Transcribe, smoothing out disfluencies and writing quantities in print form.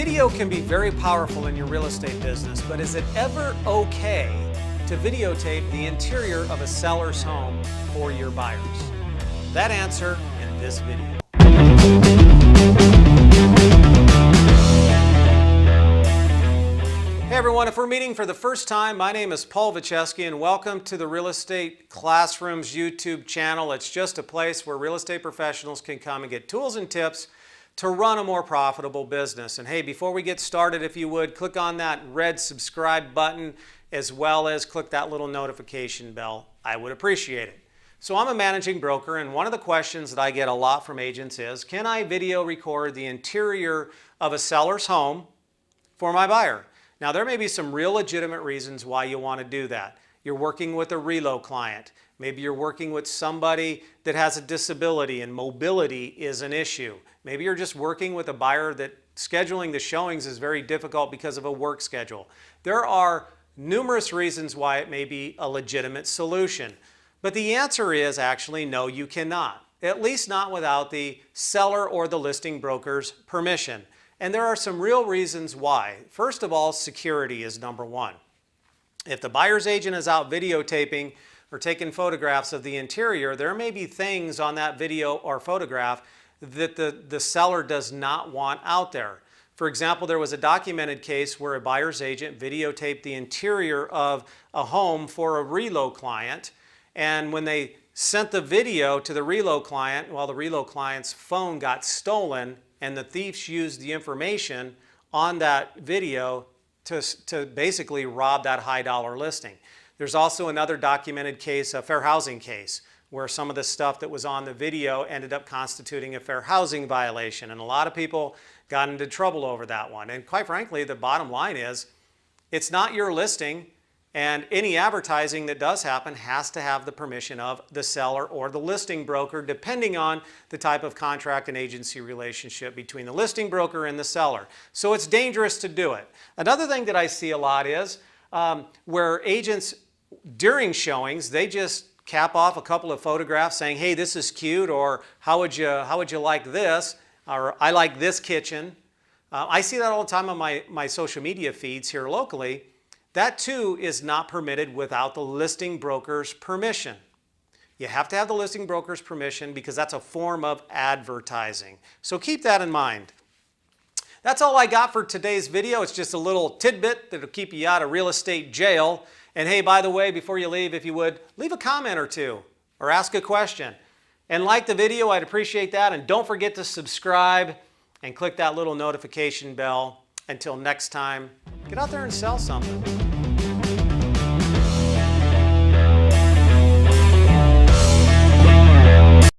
Video can be very powerful in your real estate business, but is it ever okay to videotape the interior of a seller's home for your buyers? That answer in this video. Hey everyone, if we're meeting for the first time, my name is Paul Vacheski and welcome to the Real Estate Classrooms YouTube channel. It's just a place where real estate professionals can come and get tools and tips to run a more profitable business. And hey, before we get started, if you would, click on that red subscribe button as well as click that little notification bell. I would appreciate it. So I'm a managing broker, and one of the questions that I get a lot from agents is, can I video record the interior of a seller's home for my buyer? Now, there may be some real legitimate reasons why you want to do that. You're working with a relo client. Maybe you're working with somebody that has a disability and mobility is an issue. Maybe you're just working with a buyer that scheduling the showings is very difficult because of a work schedule. There are numerous reasons why it may be a legitimate solution. But the answer is actually no, you cannot. At least not without the seller or the listing broker's permission. And there are some real reasons why. First of all, security is number one. If the buyer's agent is out videotaping or taking photographs of the interior, there may be things on that video or photograph that the seller does not want out there. For example, there was a documented case where a buyer's agent videotaped the interior of a home for a relo client, and when they sent the video to the relo client, well, the relo client's phone got stolen and the thieves used the information on that video to basically rob that high dollar listing. There's also another documented case, a fair housing case, where some of the stuff that was on the video ended up constituting a fair housing violation. And a lot of people got into trouble over that one. And quite frankly, the bottom line is, it's not your listing, and any advertising that does happen has to have the permission of the seller or the listing broker, depending on the type of contract and agency relationship between the listing broker and the seller. So it's dangerous to do it. Another thing that I see a lot is where agents, during showings, they just cap off a couple of photographs saying, hey, this is cute, or how would you like this, or I like this kitchen. I see that all the time on my social media feeds here locally. That too is not permitted without the listing broker's permission. You have to have the listing broker's permission because that's a form of advertising. So keep that in mind. That's all I got for today's video. It's just a little tidbit that'll keep you out of real estate jail. And hey, by the way, before you leave, if you would, leave a comment or two or ask a question. And like the video, I'd appreciate that. And don't forget to subscribe and click that little notification bell. Until next time, get out there and sell something.